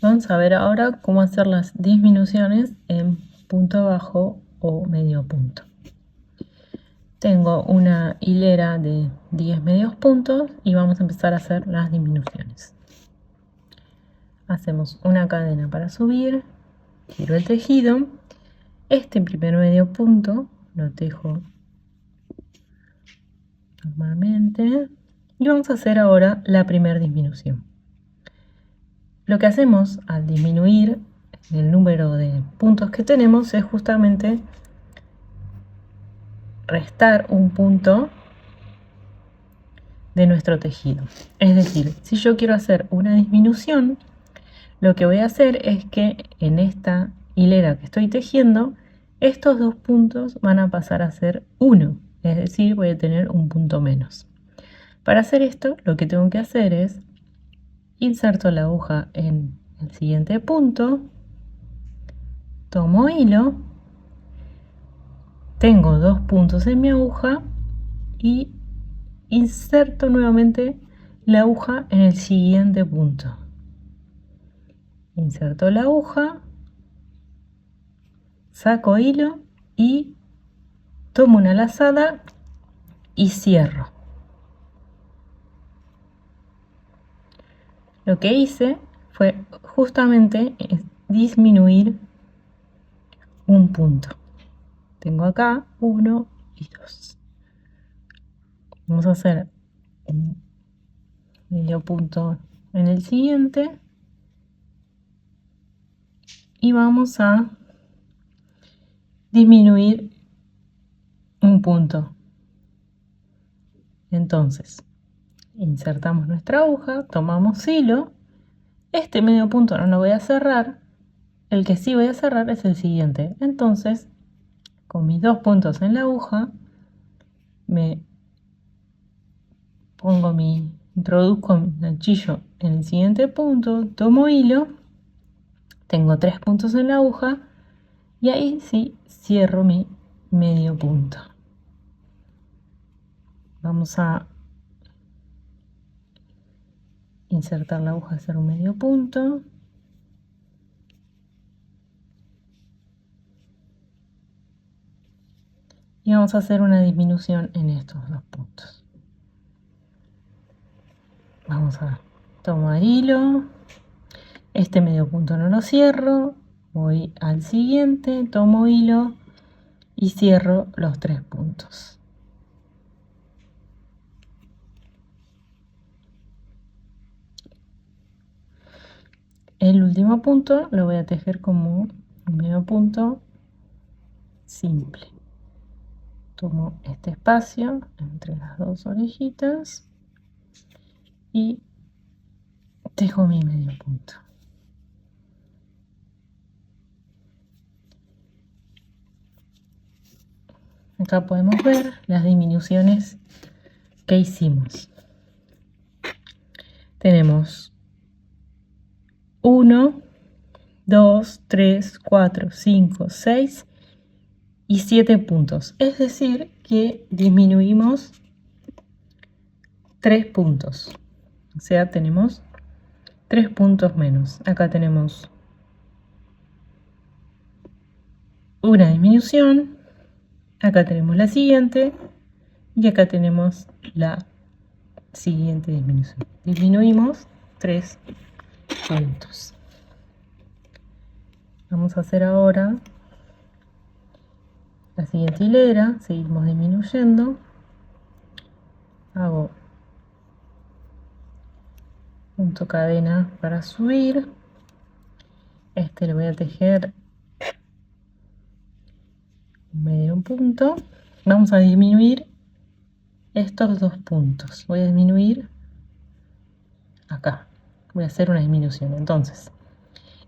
Vamos a ver ahora cómo hacer las disminuciones en punto bajo o medio punto. Tengo una hilera de 10 medios puntos y vamos a empezar a hacer las disminuciones. Hacemos una cadena para subir, giro el tejido, este primer medio punto lo tejo normalmente y vamos a hacer ahora la primera disminución. Lo que hacemos al disminuir el número de puntos que tenemos es justamente restar un punto de nuestro tejido. Es decir, si yo quiero hacer una disminución, lo que voy a hacer es que en esta hilera que estoy tejiendo, estos dos puntos van a pasar a ser 1, es decir, voy a tener un punto menos. Para hacer esto, lo que tengo que hacer es inserto la aguja en el siguiente punto, tomo hilo, tengo dos puntos en mi aguja y inserto nuevamente la aguja en el siguiente punto. Inserto la aguja, saco hilo y tomo una lazada y cierro. Lo que hice fue justamente disminuir un punto. Tengo acá 1 y 2. Vamos a hacer un medio punto en el siguiente y vamos a disminuir un punto. Entonces, insertamos nuestra aguja, tomamos hilo, este medio punto no lo voy a cerrar, el que sí voy a cerrar es el siguiente. Entonces, con mis dos puntos en la aguja, introduzco mi ganchillo en el siguiente punto, tomo hilo, tengo 3 puntos en la aguja y ahí sí cierro mi medio punto. Vamos a insertar la aguja, hacer un medio punto. Y vamos a hacer una disminución en estos dos puntos. Vamos a tomar hilo, este medio punto no lo cierro, voy al siguiente, tomo hilo y cierro los 3 puntos. El último punto lo voy a tejer como un medio punto simple. Tomo este espacio entre las dos orejitas y tejo mi medio punto. Acá podemos ver las disminuciones que hicimos. Tenemos 1, 2, 3, 4, 5, 6 y 7 puntos. Es decir, que disminuimos 3 puntos. O sea, tenemos 3 puntos menos. Acá tenemos una disminución. Acá tenemos la siguiente. Y acá tenemos la siguiente disminución. Disminuimos 3 puntos. Vamos a hacer ahora la siguiente hilera. Seguimos disminuyendo. Hago punto cadena para subir. Este lo voy a tejer medio punto. Vamos a disminuir estos dos puntos. Voy a disminuir acá. Voy a hacer una disminución. Entonces,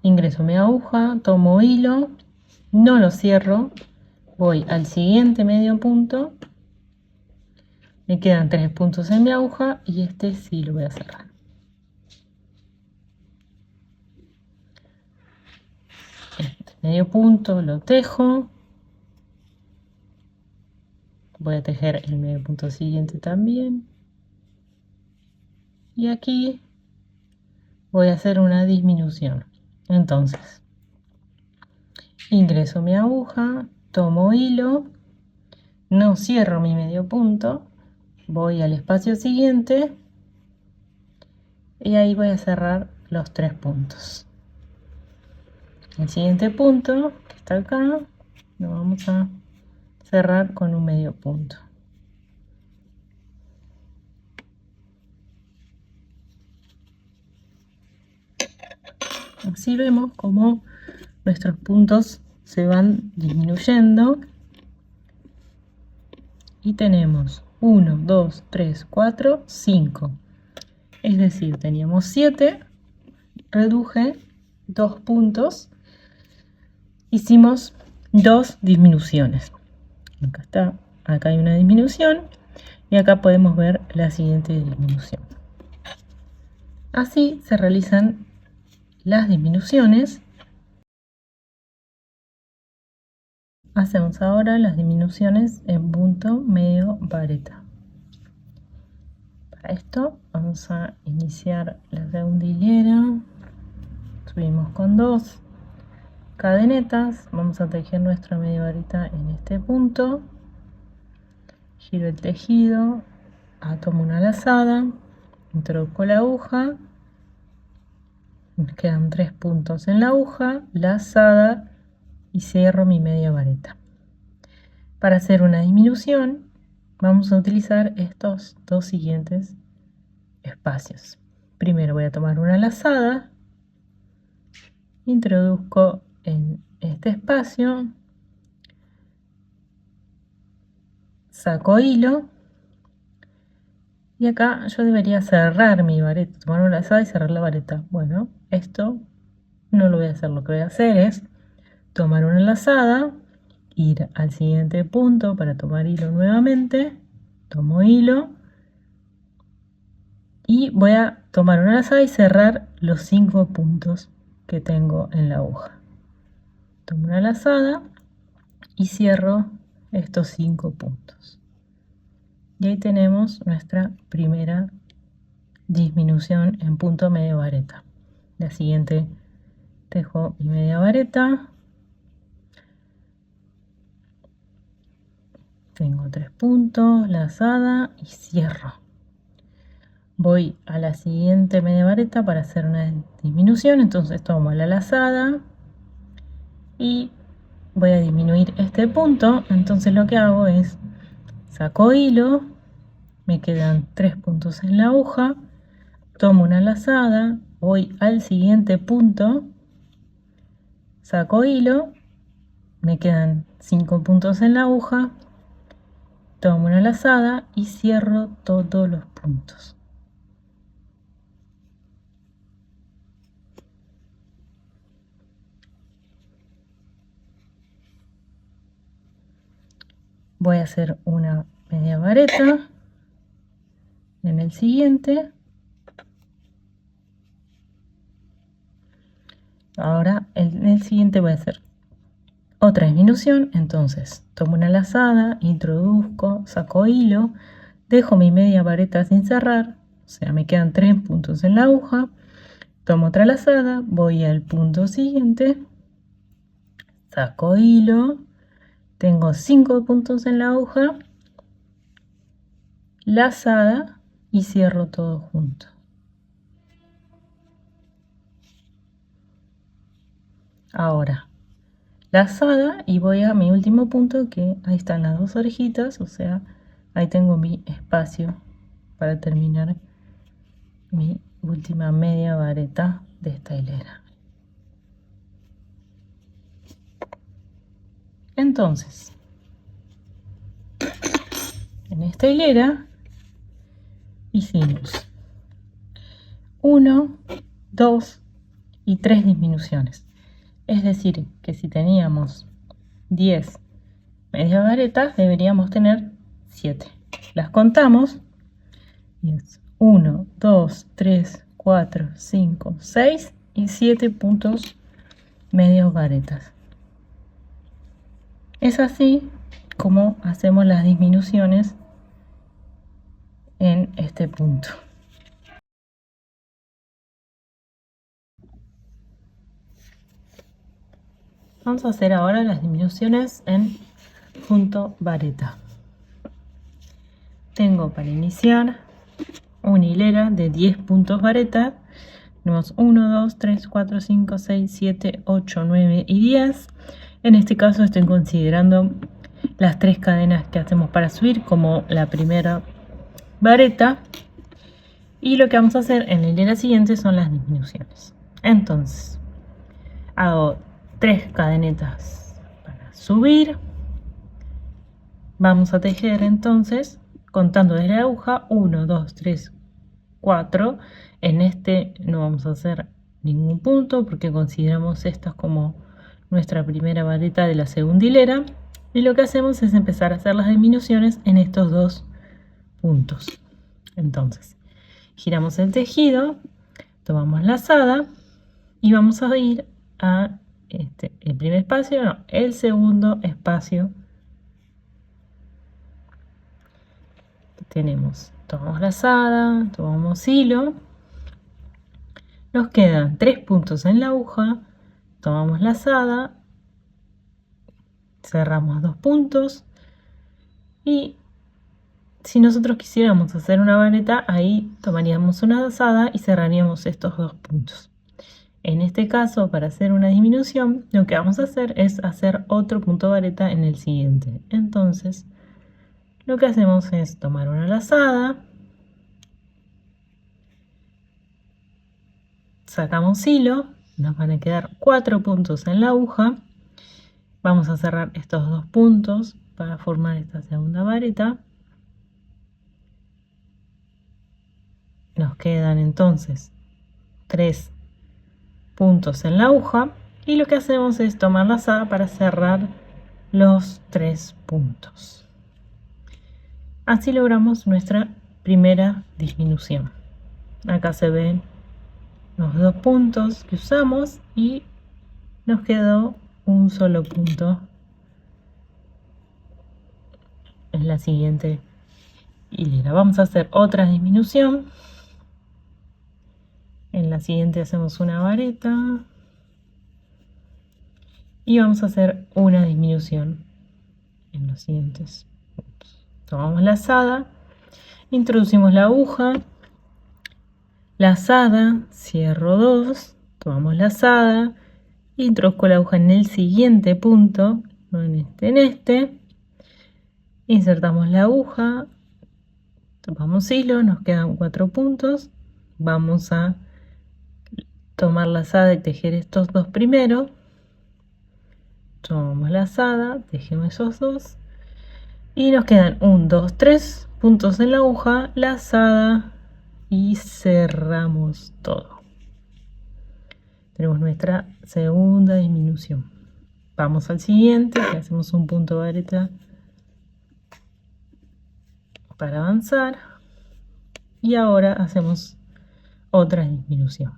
ingreso mi aguja, tomo hilo, no lo cierro, voy al siguiente medio punto. Me quedan 3 puntos en mi aguja y este sí lo voy a cerrar. Este medio punto lo tejo. Voy a tejer el medio punto siguiente también. Y aquí voy a hacer una disminución. Entonces, ingreso mi aguja, tomo hilo, no cierro mi medio punto, voy al espacio siguiente y ahí voy a cerrar los 3 puntos. El siguiente punto, que está acá, lo vamos a cerrar con un medio punto. Así vemos cómo nuestros puntos se van disminuyendo y tenemos 1, 2, 3, 4, 5. Es decir, teníamos 7, reduje 2 puntos, hicimos 2 disminuciones. Acá está, acá hay una disminución y acá podemos ver la siguiente disminución. Así se realizan las disminuciones. Hacemos ahora las disminuciones en punto medio vareta. Para esto vamos a iniciar la segunda hilera, subimos con 2 cadenetas, vamos a tejer nuestra media vareta en este punto, giro el tejido, tomo una lazada, introduzco la aguja, me quedan 3 puntos en la aguja, lazada y cierro mi media vareta. Para hacer una disminución vamos a utilizar estos 2 siguientes espacios. Primero voy a tomar una lazada, introduzco en este espacio, saco hilo y acá yo debería cerrar mi vareta, tomar una lazada y cerrar la vareta. Bueno, esto no lo voy a hacer, lo que voy a hacer es tomar una lazada, ir al siguiente punto para tomar hilo nuevamente, tomo hilo y voy a tomar una lazada y cerrar los 5 puntos que tengo en la aguja. Tomo una lazada y cierro estos 5 puntos. Y ahí tenemos nuestra primera disminución en punto medio vareta. La siguiente tejo mi media vareta. Tengo 3 puntos, lazada y cierro. Voy a la siguiente media vareta para hacer una disminución, entonces tomo la lazada y voy a disminuir este punto. Entonces lo que hago es saco hilo, me quedan 3 puntos en la aguja, tomo una lazada, voy al siguiente punto, saco hilo, me quedan 5 puntos en la aguja, tomo una lazada y cierro todos los puntos. Voy a hacer una media vareta en el siguiente. Ahora en el siguiente voy a hacer otra disminución, entonces tomo una lazada, introduzco, saco hilo, dejo mi media vareta sin cerrar, o sea, me quedan 3 puntos en la aguja, tomo otra lazada, voy al punto siguiente, saco hilo, tengo 5 puntos en la aguja, lazada y cierro todo junto. Ahora lazada y voy a mi último punto, que ahí están las 2 orejitas, o sea, ahí tengo mi espacio para terminar mi última media vareta de esta hilera. Entonces, en esta hilera hicimos 1, 2 y 3 disminuciones. Es decir, que si teníamos 10 medias varetas, deberíamos tener 7. Las contamos y es 1, 2, 3, 4, 5, 6 y 7 puntos medios varetas. Es así como hacemos las disminuciones en este punto. Vamos a hacer ahora las disminuciones en punto vareta. Tengo para iniciar una hilera de 10 puntos vareta. Tenemos 1, 2, 3, 4, 5, 6, 7, 8, 9 y 10. En este caso estoy considerando las 3 cadenas que hacemos para subir como la primera vareta. Y lo que vamos a hacer en la hilera siguiente son las disminuciones. Entonces, hago 3 cadenetas para subir. Vamos a tejer entonces, contando desde la aguja, 1, 2, 3, 4. En este no vamos a hacer ningún punto porque consideramos estas como nuestra primera vareta de la segunda hilera. Y lo que hacemos es empezar a hacer las disminuciones en estos 2 puntos. Entonces, giramos el tejido, tomamos lazada y vamos a ir a el primer espacio, no, el segundo espacio que tenemos. Tomamos lazada, tomamos hilo, nos quedan 3 puntos en la aguja, tomamos lazada, cerramos 2 puntos y si nosotros quisiéramos hacer una vareta, ahí tomaríamos una lazada y cerraríamos estos 2 puntos. En este caso, para hacer una disminución, lo que vamos a hacer es hacer otro punto vareta en el siguiente. Entonces, lo que hacemos es tomar una lazada, sacamos hilo, nos van a quedar 4 puntos en la aguja. Vamos a cerrar estos 2 puntos para formar esta segunda vareta. Nos quedan entonces 3 puntos en la aguja y lo que hacemos es tomar lazada para cerrar los 3 puntos. Así logramos nuestra primera disminución. Acá se ven los 2 puntos que usamos y nos quedó un solo punto en la siguiente hilera. Vamos a hacer otra disminución. En la siguiente hacemos una vareta y vamos a hacer una disminución en los siguientes puntos. Tomamos lazada, introducimos la aguja, lazada, cierro 2, tomamos lazada, introduzco la aguja en el siguiente punto, no en este, insertamos la aguja, tomamos hilo, nos quedan 4 puntos, vamos a tomar lazada y tejer estos 2 primeros, tomamos lazada, tejemos esos 2 y nos quedan 1, 2, 3 puntos en la aguja, lazada y cerramos todo. Tenemos nuestra segunda disminución. Vamos al siguiente, que hacemos un punto vareta para avanzar y ahora hacemos otra disminución.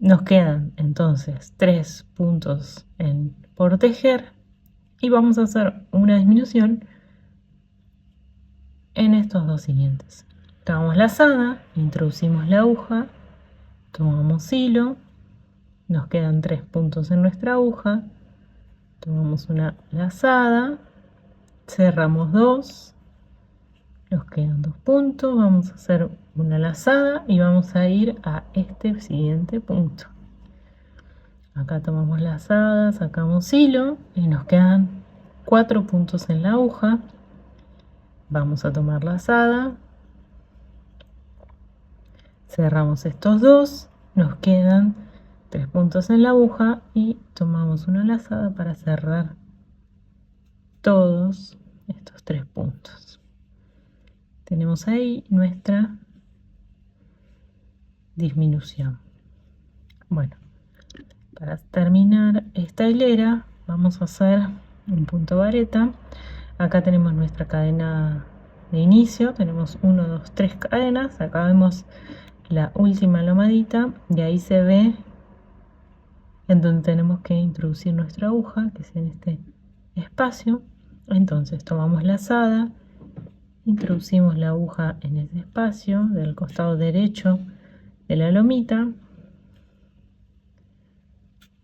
Nos quedan entonces 3 puntos por tejer y vamos a hacer una disminución en estos 2 siguientes. Tomamos lazada, introducimos la aguja, tomamos hilo, nos quedan 3 puntos en nuestra aguja, tomamos una lazada, cerramos 2, nos quedan 2 puntos, vamos a hacer una lazada y vamos a ir a este siguiente punto. Acá tomamos lazada, sacamos hilo y nos quedan 4 puntos en la aguja. Vamos a tomar lazada, cerramos estos 2, nos quedan 3 puntos en la aguja y tomamos una lazada para cerrar todos estos 3 puntos. Tenemos ahí nuestra disminución. Bueno, para terminar esta hilera vamos a hacer un punto vareta. Acá tenemos nuestra cadena de inicio, tenemos 1, 2, 3 cadenas. Acá vemos la última lomadita y ahí se ve en donde tenemos que introducir nuestra aguja, que es en este espacio. Entonces tomamos lazada, introducimos la aguja en ese espacio del costado derecho de la lomita,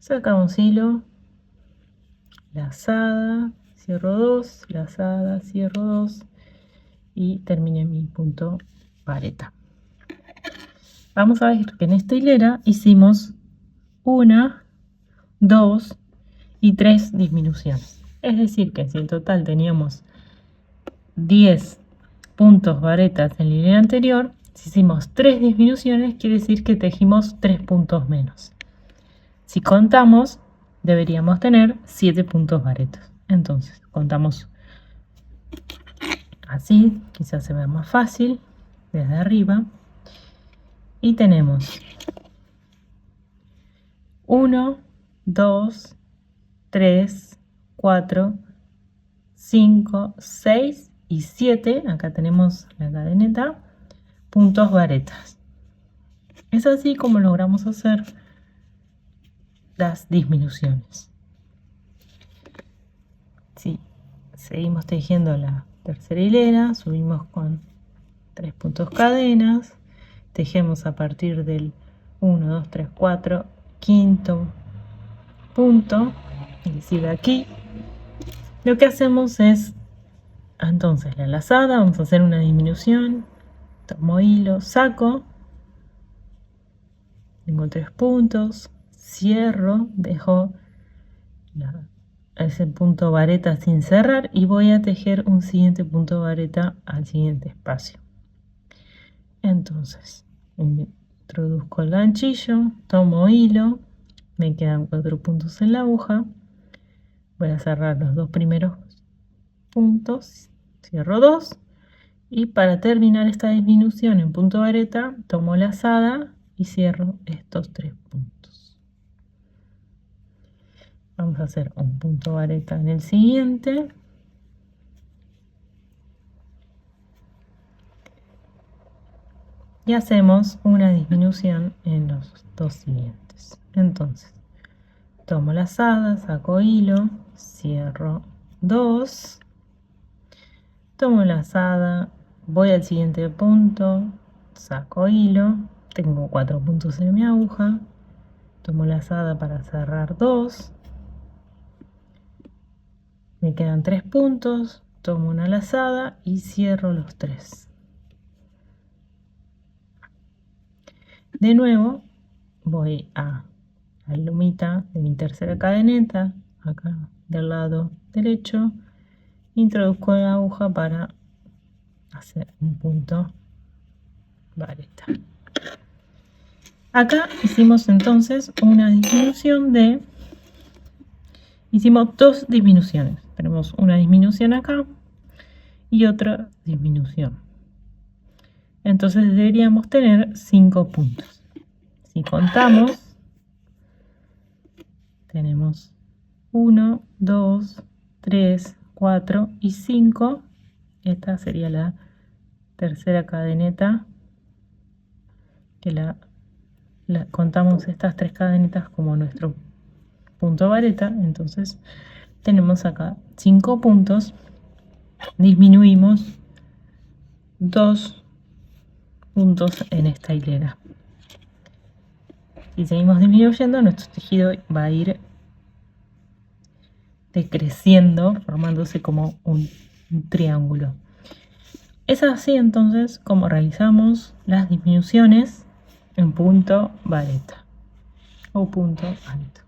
sacamos hilo, lazada, cierro 2, lazada, cierro 2 y terminé mi punto vareta. Vamos a ver que en esta hilera hicimos 1, 2 y 3 disminuciones. Es decir, que si en total teníamos 10 puntos varetas en la hilera anterior, si hicimos 3 disminuciones, quiere decir que tejimos 3 puntos menos. Si contamos, deberíamos tener 7 puntos varetas. Entonces, contamos así, quizás se vea más fácil, desde arriba. Y tenemos 1, 2, 3, 4, 5, 6 y 7. Acá tenemos la cadeneta, puntos varetas. Es así como logramos hacer las disminuciones. Si seguimos tejiendo la tercera hilera, subimos con 3 puntos cadenas, tejemos a partir del 1, 2, 3, 4, quinto punto, es decir, aquí. Lo que hacemos es, entonces, la lazada, vamos a hacer una disminución, tomo hilo, saco, tengo 3 puntos, cierro, dejo ese punto vareta sin cerrar y voy a tejer un siguiente punto vareta al siguiente espacio. Entonces, introduzco el ganchillo, tomo hilo, me quedan 4 puntos en la aguja, voy a cerrar los 2 primeros puntos, cierro 2 y para terminar esta disminución en punto vareta tomo lazada y cierro estos 3 puntos. Vamos a hacer un punto vareta en el siguiente y hacemos una disminución en los 2 siguientes. Entonces tomo lazada, saco hilo, cierro 2, tomo lazada, voy al siguiente punto, saco hilo, tengo 4 puntos en mi aguja, tomo lazada para cerrar 2, me quedan 3 puntos, tomo una lazada y cierro los 3. De nuevo voy a la lumita de mi tercera cadeneta, acá del lado derecho, introduzco la aguja para hacer un punto vareta. Acá hicimos entonces una disminución de, hicimos 2 disminuciones, tenemos una disminución acá y otra disminución, entonces deberíamos tener 5 puntos. Si contamos, tenemos 1, 2, 3, 4 y 5. Esta sería la tercera cadeneta, que contamos estas 3 cadenetas como nuestro punto vareta. Entonces tenemos acá 5 puntos, disminuimos 2 puntos en esta hilera. Si seguimos disminuyendo, nuestro tejido va a ir decreciendo, formándose como un triángulo. Es así entonces como realizamos las disminuciones en punto vareta o punto alto.